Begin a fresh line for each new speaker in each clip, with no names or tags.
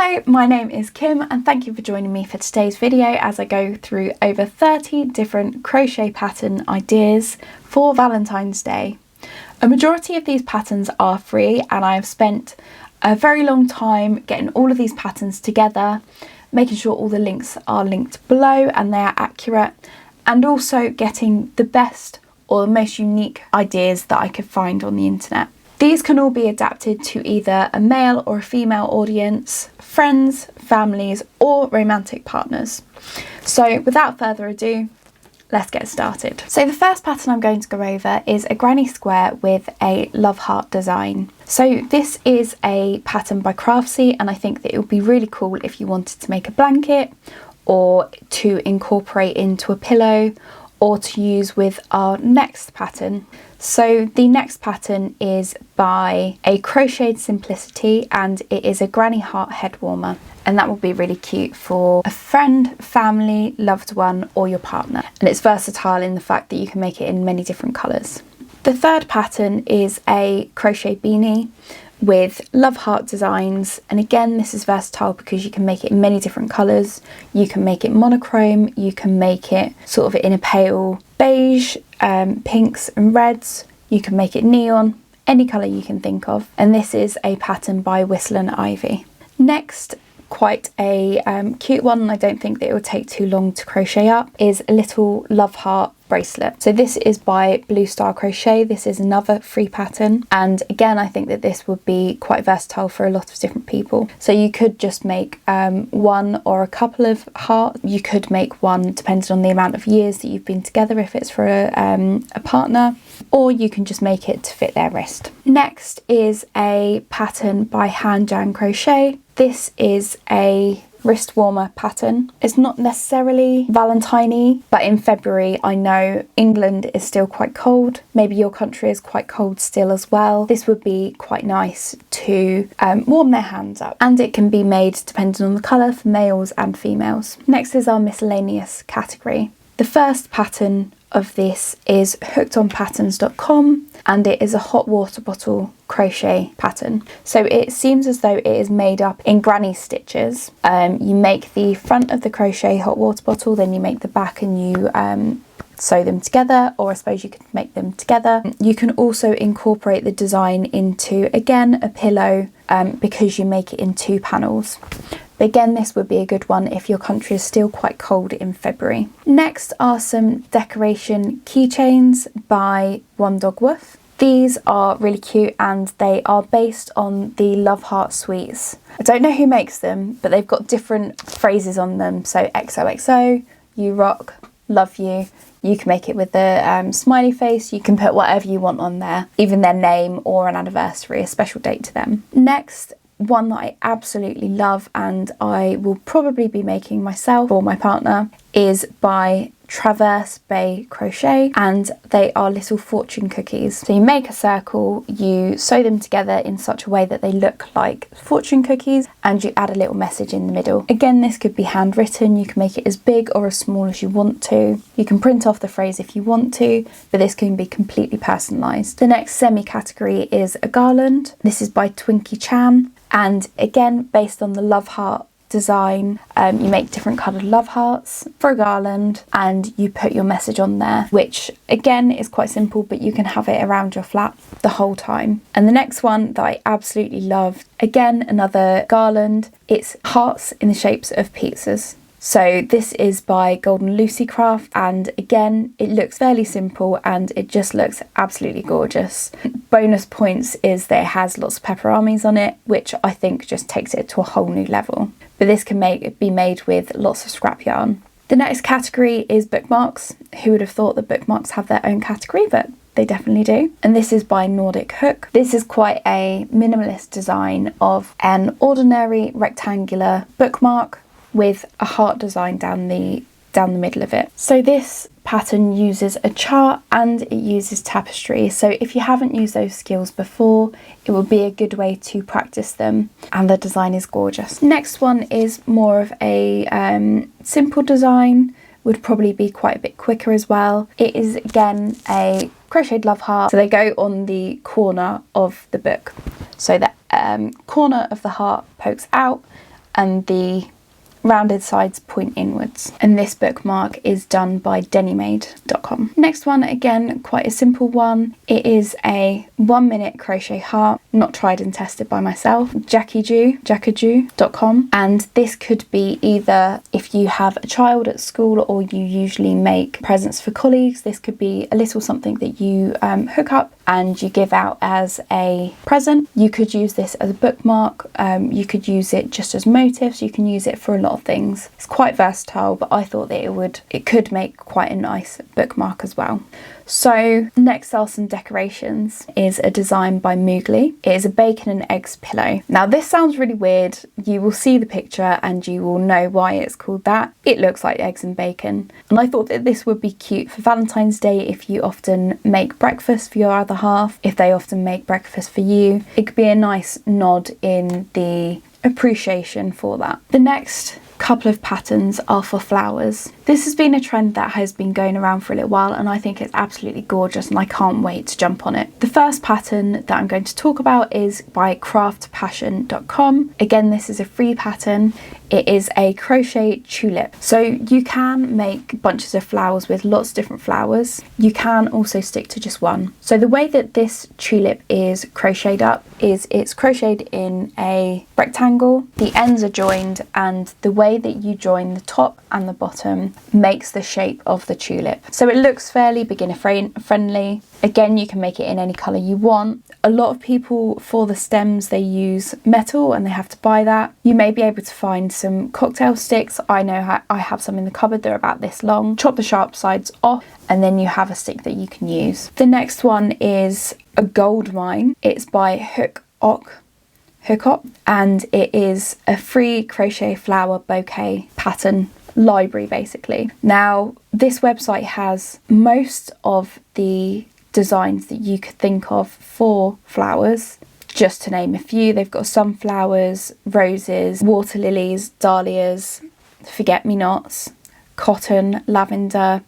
Hello, my name is Kim and thank you for joining me for today's video as I go through over 30 different crochet pattern ideas for Valentine's Day. A majority of these patterns are free and I have spent a very long time getting all of these patterns together, making sure all the links are linked below and they are accurate, and also getting the best or the most unique ideas that I could find on the internet. These can all be adapted to either a male or a female audience, friends, families, or romantic partners. So without further ado, let's get started. So the first pattern I'm going to go over is a granny square with a love heart design. So this is a pattern by Craftsy and I think that it would be really cool if you wanted to make a blanket or to incorporate into a pillow or to use with our next pattern. So the next pattern is by a Crocheted Simplicity and it is a granny heart head warmer, and that will be really cute for a friend, family, loved one or your partner, and it's versatile in the fact that you can make it in many different colours. The third pattern is a crochet beanie with love heart designs, and again this is versatile because you can make it in many different colours. You can make it monochrome, you can make it sort of in a pale beige, pinks and reds, you can make it neon, any colour you can think of, and this is a pattern by Whistle and Ivy. Next, quite a cute one, and I don't think that it will take too long to crochet up, is a little love heart bracelet. So this is by Blue Star Crochet. This is another free pattern, and again I think that this would be quite versatile for a lot of different people. So you could just make one or a couple of hearts. You could make one depending on the amount of years that you've been together if it's for a partner, or you can just make it to fit their wrist. Next is a pattern by Handmade Crochet. This is a wrist warmer pattern. It's not necessarily Valentine-y, but in February I know England is still quite cold. Maybe your country is quite cold still as well. This would be quite nice to warm their hands up, and it can be made depending on the colour for males and females. Next is our miscellaneous category. The first pattern of this is hookedonpatterns.com and it is a hot water bottle crochet pattern. So it seems as though it is made up in granny stitches. You make the front of the crochet hot water bottle, then you make the back and you sew them together, or I suppose you could make them together. You can also incorporate the design into, again, a pillow because you make it in 2 panels. But again, this would be a good one if your country is still quite cold in February. Next are some decoration keychains by One Dog Woof. These are really cute and they are based on the Love Heart Sweets. I don't know who makes them, but they've got different phrases on them. So XOXO, you rock, love you. You can make it with the smiley face, you can put whatever you want on there, even their name or an anniversary, a special date to them. Next, one that I absolutely love and I will probably be making myself or my partner is by Traverse Bay Crochet, and they are little fortune cookies. So you make a circle, you sew them together in such a way that they look like fortune cookies, and you add a little message in the middle. Again, this could be handwritten, you can make it as big or as small as you want to. You can print off the phrase if you want to, but this can be completely personalised. The next semi-category is a garland. This is by Twinkie Chan, and again based on the love heart design. You make different coloured love hearts for a garland and you put your message on there, which again is quite simple, but you can have it around your flat the whole time. And the next one that I absolutely love, again another garland, it's hearts in the shapes of pizzas. So this is by Golden Lucy Craft, and again it looks fairly simple and it just looks absolutely gorgeous. Bonus points is that it has lots of pepperonis on it, which I think just takes it to a whole new level. But this can be made with lots of scrap yarn. The next category is bookmarks. Who would have thought that bookmarks have their own category, but they definitely do. And this is by Nordic Hook. This is quite a minimalist design of an ordinary rectangular bookmark with a heart design down the middle of it. So this pattern uses a chart and it uses tapestry. So if you haven't used those skills before, it will be a good way to practice them, and the design is gorgeous. Next one is more of a simple design, would probably be quite a bit quicker as well. It is again a crocheted love heart. So they go on the corner of the book. So the corner of the heart pokes out and the rounded sides point inwards. And this bookmark is done by Handmade.com. Next one, again, quite a simple one. It is a 1-minute crochet heart, not tried and tested by myself, Jackajew.com. And this could be either if you have a child at school or you usually make presents for colleagues. This could be a little something that you hook up and you give out as a present. You could use this as a bookmark, you could use it just as motifs, you can use it for a lot of things. It's quite versatile, but I thought that it could make quite a nice bookmark as well. So next are some decorations. Is a design by Moogly. It is a bacon and eggs pillow. Now this sounds really weird. You will see the picture and you will know why it's called that. It looks like eggs and bacon. And I thought that this would be cute for Valentine's Day if you often make breakfast for your other half, if they often make breakfast for you. It could be a nice nod in the appreciation for that. The next couple of patterns are for flowers. This has been a trend that has been going around for a little while and I think it's absolutely gorgeous and I can't wait to jump on it. The first pattern that I'm going to talk about is by craftpassion.com. Again, this is a free pattern. It is a crochet tulip. So you can make bunches of flowers with lots of different flowers. You can also stick to just one. So the way that this tulip is crocheted up is it's crocheted in a rectangle. The ends are joined and the way that you join the top and the bottom makes the shape of the tulip. So it looks fairly beginner friendly. Again, you can make it in any colour you want. A lot of people, for the stems, they use metal and they have to buy that. You may be able to find some cocktail sticks. I know I have some in the cupboard. They're about this long. Chop the sharp sides off and then you have a stick that you can use. The next one is a gold mine. It's by Hookop, and it is a free crochet flower bouquet pattern library basically. Now this website has most of the designs that you could think of for flowers. Just to name a few, they've got sunflowers, roses, water lilies, dahlias, forget-me-nots, cotton, lavender,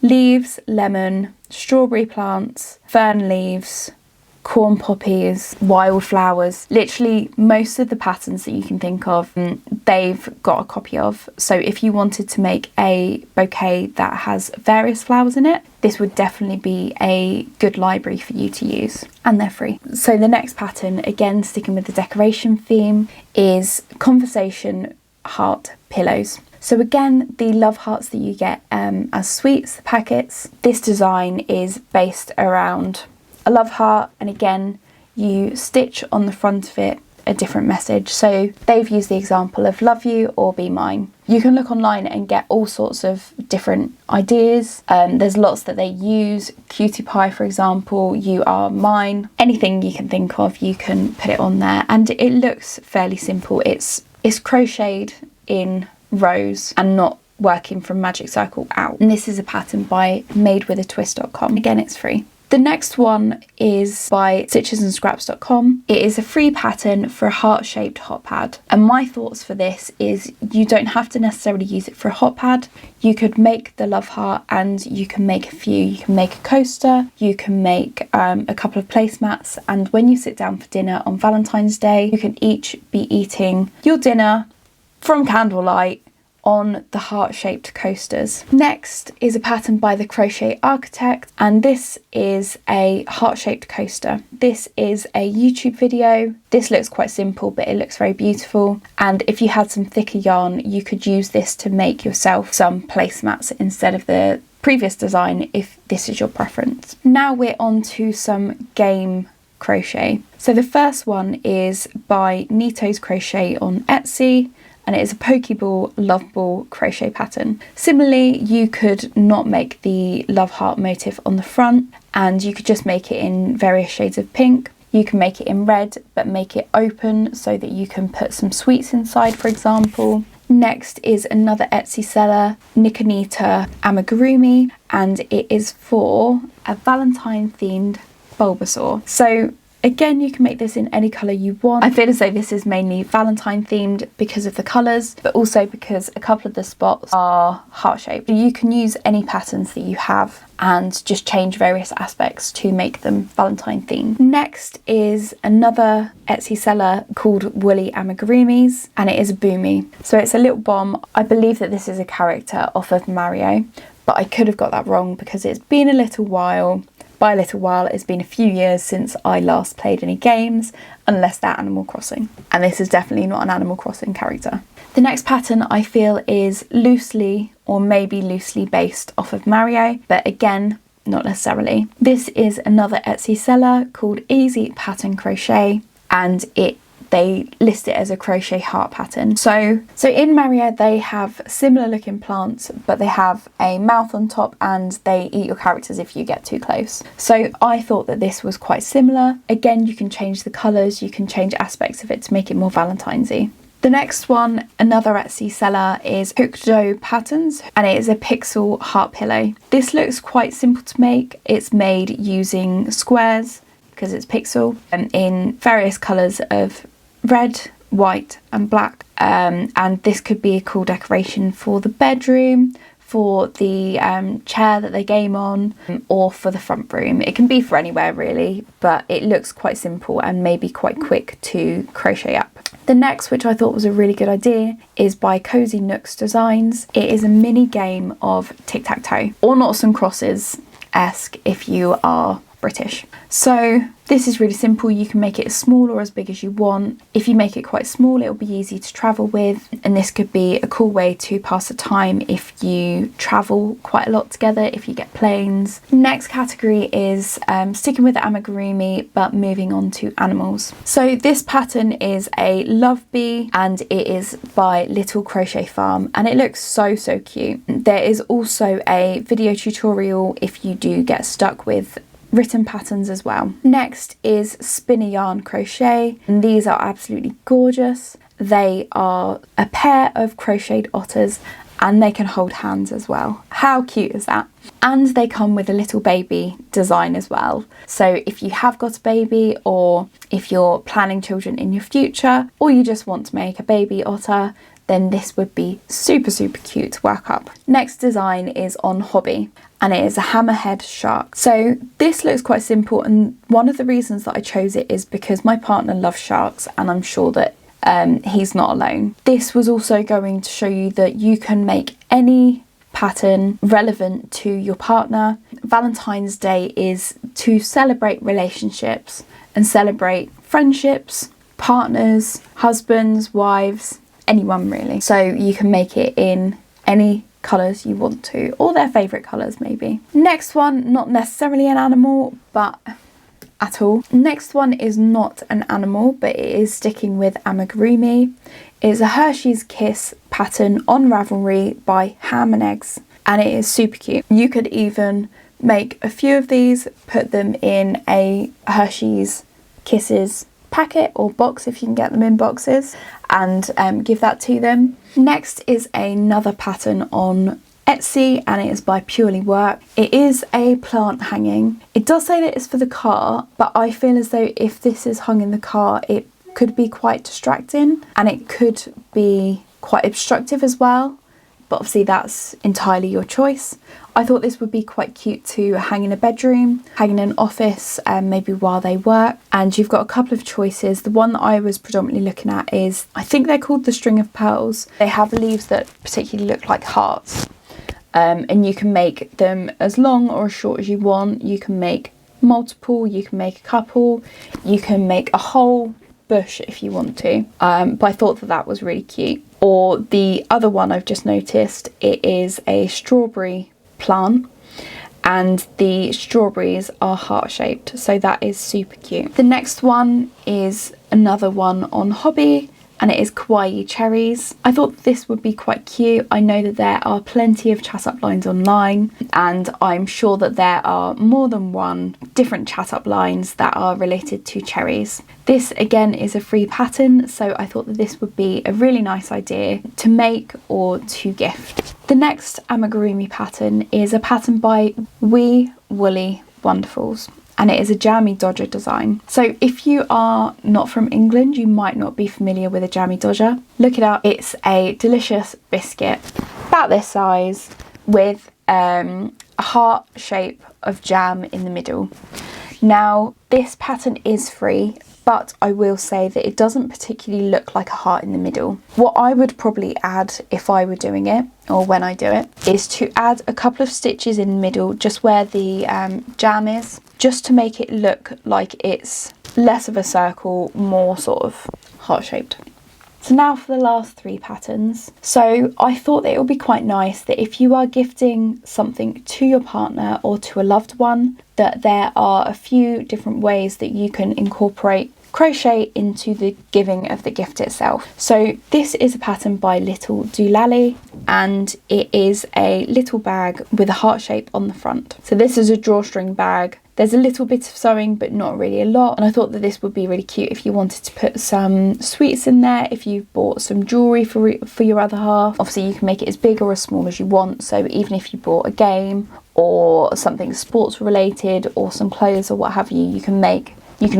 leaves, lemon, strawberry plants, fern leaves, corn poppies, wildflowers. Literally most of the patterns that you can think of, they've got a copy of. So if you wanted to make a bouquet that has various flowers in it, this would definitely be a good library for you to use, and they're free. So the next pattern, again sticking with the decoration theme, is conversation heart pillows. So again, the love hearts that you get as sweets, the packets. This design is based around a love heart, and again you stitch on the front of it a different message. So they've used the example of love you or be mine. You can look online and get all sorts of different ideas. There's lots that they use. Cutie pie, for example, you are mine. Anything you can think of, you can put it on there, and it looks fairly simple. It's crocheted in rows and not working from magic circle out. And this is a pattern by madewithatwist.com. Again, it's free. The next one is by stitchesandscraps.com. It is a free pattern for a heart-shaped hot pad. And my thoughts for this is you don't have to necessarily use it for a hot pad. You could make the love heart and you can make a few. You can make a coaster, you can make a couple of placemats, and when you sit down for dinner on Valentine's Day, you can each be eating your dinner from candlelight on the heart-shaped coasters. Next is a pattern by the Crochet Architect, and this is a heart-shaped coaster. This is a YouTube video. This looks quite simple, but it looks very beautiful, and if you had some thicker yarn, you could use this to make yourself some placemats instead of the previous design if this is your preference. Now we're on to some game crochet. So the first one is by Nito's Crochet on Etsy, and it is a Pokeball love ball crochet pattern. Similarly, you could not make the love heart motif on the front, and you could just make it in various shades of pink. You can make it in red, but make it open so that you can put some sweets inside, for example. Next is another Etsy seller, Nikonita Amigurumi, and it is for a Valentine themed Bulbasaur. So Again, you can make this in any colour you want. I feel as though this is mainly Valentine themed because of the colours, but also because a couple of the spots are heart shaped. You can use any patterns that you have and just change various aspects to make them Valentine themed. Next is another Etsy seller called Woolly Amigurumis, and it is a boomy. So it's a little bomb. I believe that this is a character off of Mario, but I could have got that wrong because it's been a little while. By a little while, it's been a few years since I last played any games, unless they're Animal Crossing. And this is definitely not an Animal Crossing character. The next pattern I feel is loosely or maybe loosely based off of Mario, but again, not necessarily. This is another Etsy seller called Easy Pattern Crochet, and they list it as a crochet heart pattern. So in Mario they have similar looking plants, but they have a mouth on top and they eat your characters if you get too close. So I thought that this was quite similar. Again, you can change the colours, you can change aspects of it to make it more Valentine's-y. The next one, another Etsy seller, is Cooked Dough Patterns, and it is a pixel heart pillow. This looks quite simple to make. It's made using squares because it's pixel, in various colours of red, white and black, and this could be a cool decoration for the bedroom, for the chair that they game on, or for the front room. It can be for anywhere really, but it looks quite simple and maybe quite quick to crochet up. The next, which I thought was a really good idea, is by Cozy Nooks Designs. It is a mini game of tic-tac-toe, or Noughts and Crosses-esque if you are British. So this is really simple. You can make it as small or as big as you want. If you make it quite small, it'll be easy to travel with, and this could be a cool way to pass the time if you travel quite a lot together, if you get planes. Next category is sticking with the amigurumi but moving on to animals. So this pattern is a love bee, and it is by Little Crochet Farm, and it looks so cute. There is also a video tutorial if you do get stuck with written patterns as well. Next is Spin a Yarn Crochet, and these are absolutely gorgeous. They are a pair of crocheted otters and they can hold hands as well. How cute is that? And they come with a little baby design as well. So if you have got a baby, or if you're planning children in your future, or you just want to make a baby otter, then this would be super cute to work up. Next design is on Hobby, and it is a hammerhead shark. So this looks quite simple, and one of the reasons that I chose it is because my partner loves sharks, and I'm sure that he's not alone. This was also going to show you that you can make any pattern relevant to your partner. Valentine's Day is to celebrate relationships and celebrate friendships, partners, husbands, wives, anyone really. So you can make it in any colours you want to, or their favourite colours maybe. Next one, not necessarily an animal, but at all. Next one is not an animal, but it is sticking with amigurumi. It's a Hershey's Kiss pattern on Ravelry by Ham and Eggs, and it is super cute. You could even make a few of these, put them in a Hershey's Kisses packet or box if you can get them in boxes, and give that to them. Next is another pattern on Etsy, and it is by Purely Work. It is a plant hanging. It does say that it's for the car, but I feel as though if this is hung in the car, it could be quite distracting, and it could be quite obstructive as well, but obviously that's entirely your choice. I thought this would be quite cute to hang in a bedroom, hang in an office, maybe while they work. And you've got a couple of choices. The one that I was predominantly looking at is, I think they're called the String of Pearls. They have leaves that particularly look like hearts, and you can make them as long or as short as you want. You can make multiple, you can make a couple, you can make a whole bush if you want to, but I thought that that was really cute. Or the other one I've just noticed, it is a strawberry plant, and the strawberries are heart-shaped, so that is super cute. The next one is another one on Hobby, and it is Kawaii Cherries. I thought this would be quite cute. I know that there are plenty of chat up lines online, and I'm sure that there are more than one different chat up lines that are related to cherries. This again is a free pattern, so I thought that this would be a really nice idea to make or to gift. The next amigurumi pattern is a pattern by Wee Woolly Wonderfuls, and it is a jammy dodger design. So if you are not from England, you might not be familiar with a jammy dodger. Look it up. It's a delicious biscuit about this size with a heart shape of jam in the middle. Now this pattern is free, but I will say that it doesn't particularly look like a heart in the middle. What I would probably add if I were doing it, or when I do it, is to add a couple of stitches in the middle, just where the jam is, just to make it look like it's less of a circle, more sort of heart-shaped. So now for the last 3 patterns. So I thought that it would be quite nice that if you are gifting something to your partner or to a loved one, that there are a few different ways that you can incorporate crochet into the giving of the gift itself. So this is a pattern by Little Doolally, and it is a little bag with a heart shape on the front. So this is a drawstring bag. There's a little bit of sewing, but not really a lot. And I thought that this would be really cute if you wanted to put some sweets in there, if you bought some jewellery for your other half. Obviously you can make it as big or as small as you want. So even if you bought a game or something sports related or some clothes or what have you, you can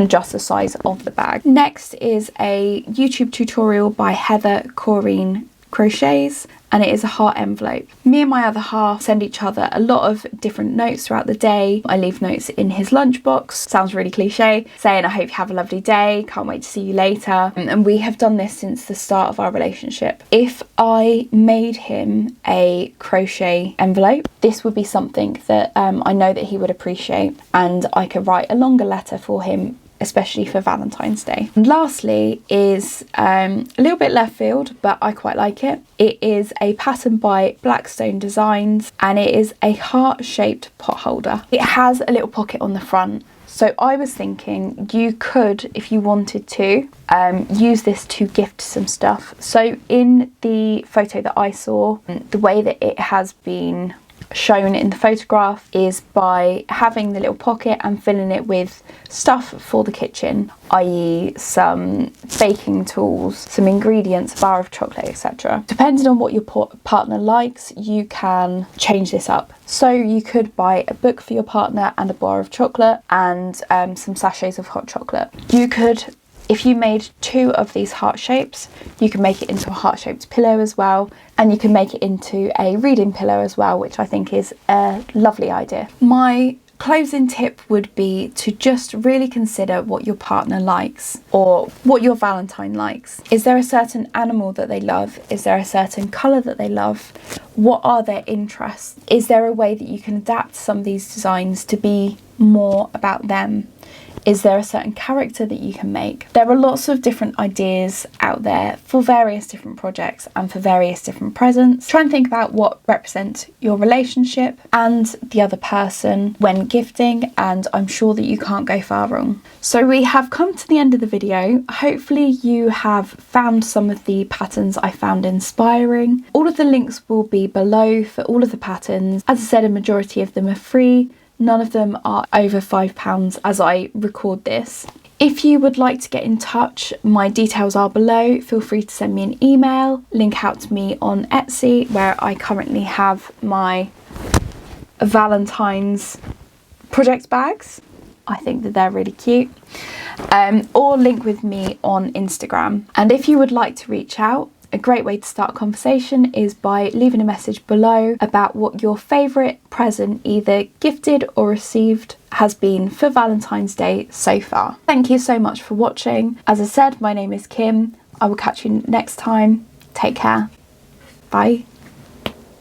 adjust the size of the bag. Next is a YouTube tutorial by Heather Corrine Crochets, and it is a heart envelope. Me and my other half send each other a lot of different notes throughout the day. I leave notes in his lunchbox, sounds really cliche, saying I hope you have a lovely day, can't wait to see you later. And we have done this since the start of our relationship. If I made him a crochet envelope, this would be something that I know that he would appreciate, and I could write a longer letter for him, especially for Valentine's Day. And lastly is a little bit left field, but I quite like it. It is a pattern by Blackstone Designs, and it is a heart-shaped pot holder. It has a little pocket on the front. So I was thinking you could, if you wanted to, use this to gift some stuff. So in the photo that I saw, the way that it has been shown in the photograph is by having the little pocket and filling it with stuff for the kitchen, i.e. some baking tools, some ingredients, a bar of chocolate, etc. Depending on what your partner likes, you can change this up. So you could buy a book for your partner and a bar of chocolate and some sachets of hot chocolate. You could, if you made 2 of these heart shapes, you can make it into a heart-shaped pillow as well, and you can make it into a reading pillow as well, which I think is a lovely idea. My closing tip would be to just really consider what your partner likes, or what your Valentine likes. Is there a certain animal that they love? Is there a certain colour that they love? What are their interests? Is there a way that you can adapt some of these designs to be more about them? Is there a certain character that you can make? There are lots of different ideas out there for various different projects and for various different presents. Try and think about what represents your relationship and the other person when gifting, and I'm sure that you can't go far wrong. So we have come to the end of the video. Hopefully you have found some of the patterns I found inspiring. All of the links will be below for all of the patterns. As I said, a majority of them are free. None of them are over £5 as I record this. If you would like to get in touch, my details are below. Feel free to send me an email, link out to me on Etsy, where I currently have my Valentine's project bags. I think that they're really cute. Or link with me on Instagram. And if you would like to reach out, a great way to start a conversation is by leaving a message below about what your favourite present, either gifted or received, has been for Valentine's Day so far. Thank you so much for watching. As I said, my name is Kim. I will catch you next time. Take care. Bye.